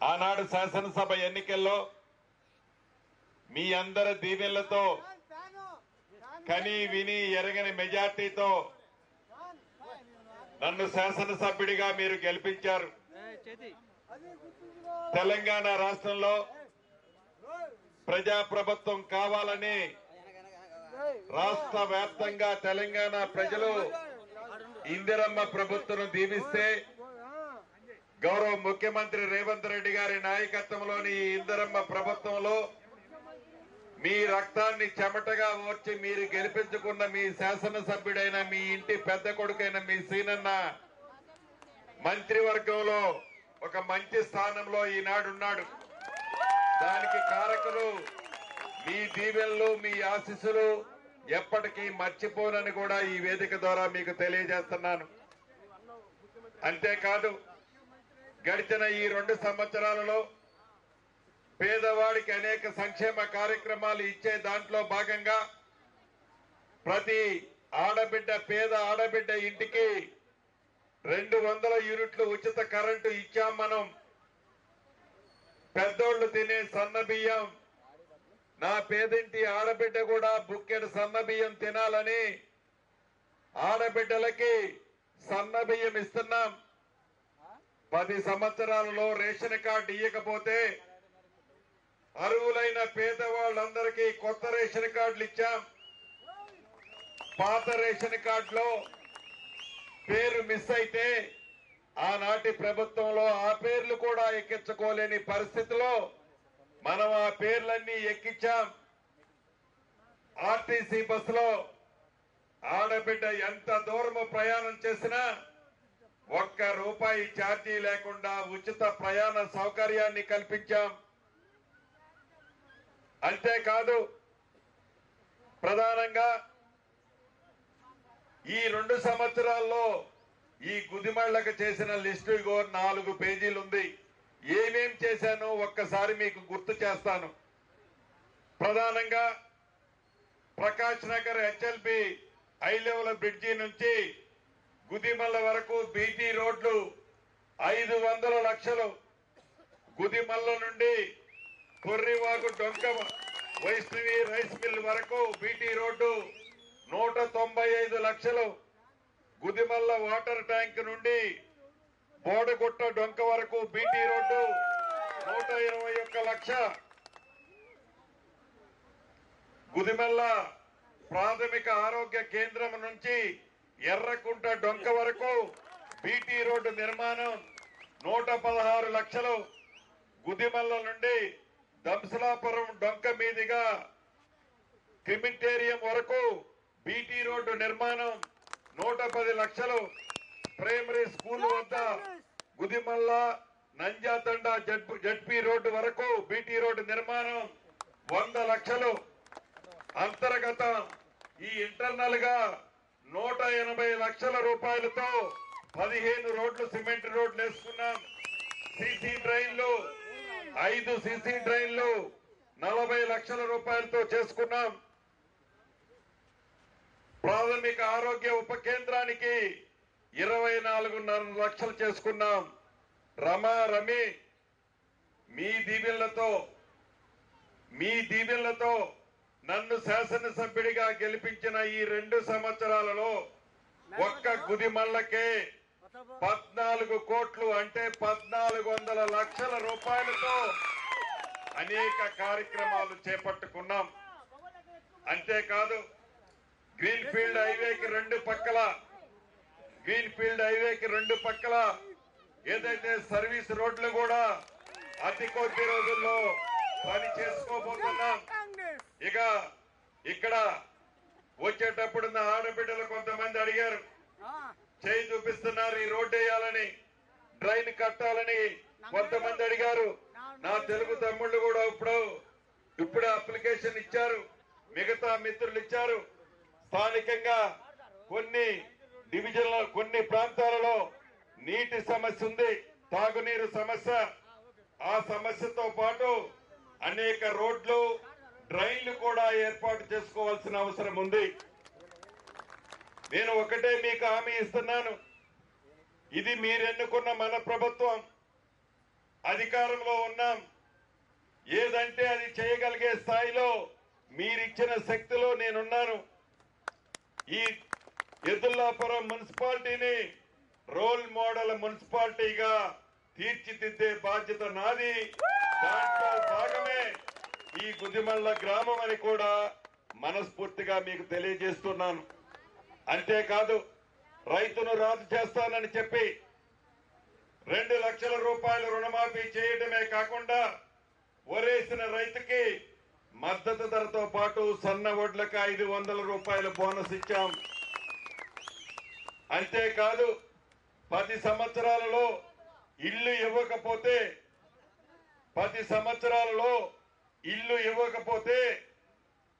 ఆనాడు శాసనసభ ఎన్నికల్లో మీ అందరి దీవెనలతో కని విని ఎరగని మెజార్టీతో నన్ను శాసనసభ్యుడిగా మీరు గెలిపించారు. తెలంగాణ రాష్ట్రంలో ప్రజాప్రభుత్వం కావాలని రాష్ట్ర వ్యాప్తంగా తెలంగాణ ప్రజలు ఇందిరమ్మ ప్రభుత్వం దీవిస్తే గౌరవ ముఖ్యమంత్రి రేవంత్ రెడ్డి గారి నాయకత్వంలోని ఈ ఇందిరమ్మ ప్రభుత్వంలో మీ రక్తాన్ని చెమటగా ఓర్చి మీరు గెలిపించుకున్న మీ శాసనసభ్యుడైన మీ ఇంటి పెద్ద కొడుకైన మీ సీనన్న మంత్రివర్గంలో ఒక మంచి స్థానంలో ఈనాడున్నాడు. దానికి కారకులు మీ దీవెనలు మీ ఆశీస్సులు ఎప్పటికీ మర్చిపోనని కూడా ఈ వేదిక ద్వారా మీకు తెలియజేస్తున్నాను. అంతేకాదు గడిచిన ఈ 2 సంవత్సరాలలో పేదవాడికి అనేక సంక్షేమ కార్యక్రమాలు ఇచ్చే దాంట్లో భాగంగా ప్రతి పేద ఆడబిడ్డ ఇంటికి 200 యూనిట్లు ఉచిత కరెంటు ఇచ్చాం. మనం పెద్దోళ్లు తినే సన్న బియ్యం నా పేదింటి ఆడబిడ్డ కూడా బుక్కెడు సన్న బియ్యం తినాలని ఆడబిడ్డలకి సన్న బియ్యం ఇస్తున్నాం. 10 సంవత్సరాలలో రేషన్ కార్డు ఇవ్వకపోతే అర్హులైన పేదవాళ్ళందరికీ కొత్త రేషన్ కార్డులు ఇచ్చాం. పాత రేషన్ కార్డులో పేరు మిస్ అయితే ఆనాటి ప్రభుత్వంలో ఆ పేర్లు కూడా ఎక్కించుకోలేని పరిస్థితిలో మనం ఆ పేర్లన్నీ ఎక్కించాం. ఆర్టీసీ బస్సులో ఆడబిడ్డ ఎంత దూరం ప్రయాణం చేసినా ₹1 ఛార్జీ లేకుండా ఉచిత ప్రయాణ సౌకర్యాన్ని కల్పించాం. అంతేకాదు ప్రధానంగా ఈ 2 సంవత్సరాల్లో ఈ గుదిమళ్లకు చేసిన లిస్టు 4 పేజీలు ఉంది. ఏమేం చేశానో ఒక్కసారి మీకు గుర్తు చేస్తాను. ప్రధానంగా Prakash Nagar HLB high level bridge నుంచి గుదిమల్ల వరకు బీటీ రోడ్లు 500 లక్షలు. గుదిమల్ల నుండి కొర్రివాగు డొంక వైష్ణవి రైస్ మిల్ వరకు బీటీ రోడ్డు 195 లక్షలు. గుదిమల్ల వాటర్ ట్యాంక్ నుండి బోడగుట్ట డొంక వరకు బీటీ రోడ్డు 121 లక్ష. గుదిమల్ల ప్రాథమిక ఆరోగ్య కేంద్రం నుంచి ఎర్రకుంట డొంక వరకు బీటీ రోడ్డు నిర్మాణం 116 లక్షలు. గుదిమల్ల నుండి దంసలాపురం డొంక మీదుగా క్రిమిటేరియం వరకు బీటీ రోడ్డు నిర్మాణం 110 లక్షలు. ప్రైమరీ స్కూల్ వద్ద గుదిమల్ల నంజాతండ జడ్పీ రోడ్డు వరకు బీటీ రోడ్డు నిర్మాణం 100 లక్షలు. అంతర్గత ఈ ఇంటర్నల్ గా 180 లక్షల రూపాయలతో 15 రోడ్లు సిమెంట్ రోడ్లు వేసుకున్నాం. సీసీ డ్రైన్లు 5 సీసీ డ్రైన్లు 40 లక్షల రూపాయలతో చేసుకున్నాం. ప్రాథమిక ఆరోగ్య ఉప కేంద్రానికి 24.5 లక్షలు చేసుకున్నాం. రమి మీ దీవెనలతో నన్ను శాసనసభ్యుడిగా గెలిపించిన ఈ 2 సంవత్సరాలలో ఒక్క గుదిమల్లకే 14 కోట్లు అంటే 1400 లక్షల రూపాయలతో అనేక కార్యక్రమాలు చేపట్టుకున్నాం. అంతేకాదు గ్రీన్ఫీల్డ్ హైవేకి 2 పక్కల ఏదైతే సర్వీస్ రోడ్లు కూడా అతి కొద్ది రోజుల్లో పని చేసుకోబోతున్నాం. ఇక ఇక్కడ వచ్చేటప్పుడు నా ఆడబిడ్డలు కొంతమంది అడిగారు, చేయి చూపిస్తున్నారు ఈ రోడ్డు వేయాలని, డ్రైన్ కట్టాలని కొంతమంది అడిగారు. నా తెలుగు తమ్ముళ్ళు కూడా ఇప్పుడు అప్లికేషన్ ఇచ్చారు, మిగతా మిత్రులు ఇచ్చారు. స్థానికంగా కొన్ని డివిజన్ల కొన్ని ప్రాంతాలలో నీటి సమస్య ఉంది, తాగునీరు సమస్య. ఆ సమస్యతో పాటు అనేక రోడ్లు డ్రైన్లు కూడా ఏర్పాటు చేసుకోవాల్సిన అవసరం ఉంది. నేను ఒకటే మీకు హామీ ఇస్తున్నాను, ఇది మీరెన్నుకున్న మన ప్రభుత్వం. అధికారంలో ఉన్నాం. ఏదంటే అది చేయగలిగే స్థాయిలో మీరిచ్చిన శక్తిలో నేనున్నాను. ఈ ఎదుల్లాపురం మున్సిపాలిటీని రోల్ మోడల్ మున్సిపాలిటీగా తీర్చిదిద్దే బాధ్యత నాది. దాంట్లో భాగమే ఈ గుదిమళ్ళ గ్రామం అని కూడా మనస్ఫూర్తిగా మీకు తెలియజేస్తున్నాను. అంతేకాదు, రైతును రాజు చేస్తానని చెప్పి 2 లక్షల రూపాయలు రుణమాఫీ చేయడమే కాకుండా వరేసిన రైతుకి మద్దతు ధరతో పాటు సన్న వడ్లకు 500 రూపాయల బోనస్ ఇచ్చాం. అంతేకాదు, 10 సంవత్సరాలలో ఇల్లు ఇవ్వకపోతే 10 సంవత్సరాలలో ఇల్లు ఇవ్వకపోతే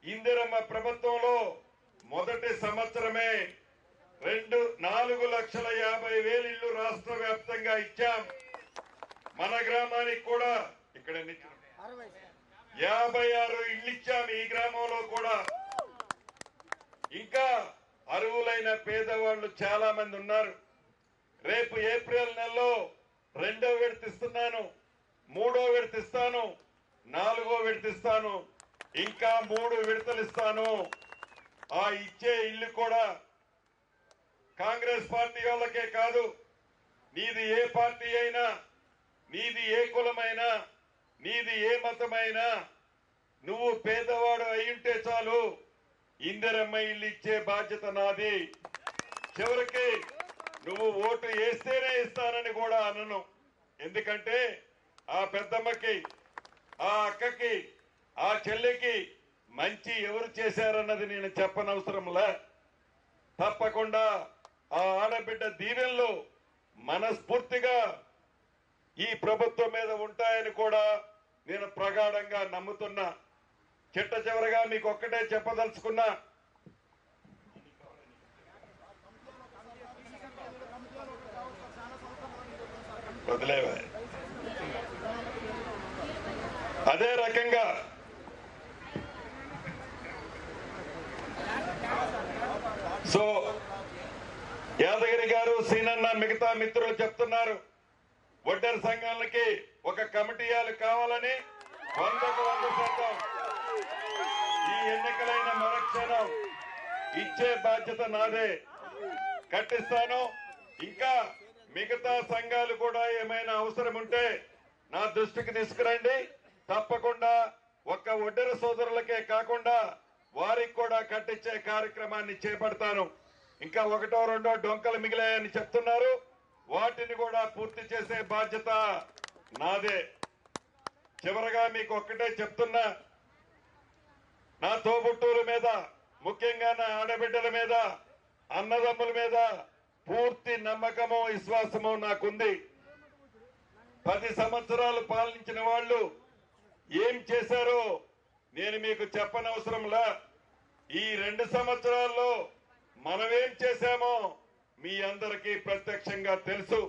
ఇందిరమ్మ ప్రభుత్వంలో మొదటి సంవత్సరమే 4,50,000 ఇల్లు రాష్ట్ర వ్యాప్తంగా ఇచ్చాం. మన గ్రామానికి కూడా ఇక్కడ 56 ఇల్లు ఇచ్చాం. ఈ గ్రామంలో కూడా ఇంకా అర్హులైన పేదవాళ్ళు చాలా మంది ఉన్నారు. రేపు ఏప్రిల్ నెలలో 2వ విడత ఇస్తున్నాను, 3వ విడత ఇస్తాను, 4వ విడత ఇస్తాను, ఇంకా 3 విడతలు ఇస్తాను. ఆ ఇచ్చే ఇల్లు కూడా కాంగ్రెస్ పార్టీ వాళ్ళకే కాదు, నీది ఏ పార్టీ అయినా, నీది ఏ కులమైనా, నీది ఏ మతమైనా, నువ్వు పేదవాడు అయ్యుంటే చాలు ఇందిరమ్మ ఇల్లు ఇచ్చే బాధ్యత నాది. చివరికి నువ్వు ఓటు వేస్తేనే ఇస్తానని కూడా అనను. ఎందుకంటే ఆ పెద్దమ్మకి, ఆ అక్కకి, ఆ చెల్లికి మంచి ఎవరు చేశారన్నది నేను చెప్పనవసరంలే. తప్పకుండా ఆ ఆడబిడ్డ దీవెనలు మనస్ఫూర్తిగా ఈ ప్రభుత్వం మీద ఉంటాయని కూడా నేను ప్రగాఢంగా నమ్ముతున్నా. చిట్ట చివరగా మీకు ఒక్కటే చెప్పదలుచుకున్నా. వదిలేవా? అదే రకంగా సో యాదగిరి గారు, సీనన్న, మిగతా మిత్రులు చెప్తున్నారు ఒడ్డెర సంఘాలకి ఒక కమిటీలు కావాలని. 100కు 100% ఈ ఎన్నికలైన మరుక్షణం ఇచ్చే బాధ్యత నాదే. కట్టిస్తాను. ఇంకా మిగతా సంఘాలు కూడా ఏమైనా అవసరం ఉంటే నా దృష్టికి తీసుకురండి. తప్పకుండా ఒక్క ఒడ్డెర సోదరులకే కాకుండా వారికి కూడా కట్టించే కార్యక్రమాన్ని చేపడతాను. ఇంకా 1, 2 డొంకలు మిగిలాయని చెప్తున్నారు. వాటిని కూడా పూర్తి చేసే బాధ్యత నాదే. చివరగా మీకు ఒక్కటే చెప్తున్నా, నా తోబుట్టూరు మీద, ముఖ్యంగా నా ఆడబిడ్డల మీద, అన్నదమ్ముల మీద పూర్తి నమ్మకము, విశ్వాసము నాకుంది. 10 సంవత్సరాలు పాలించిన వాళ్ళు ఏం చేశారో నేను మీకు చెప్పనవసరంలా. ఈ 2 సంవత్సరాల్లో మనమేం చేశామో మీ అందరికీ ప్రత్యక్షంగా తెలుసు.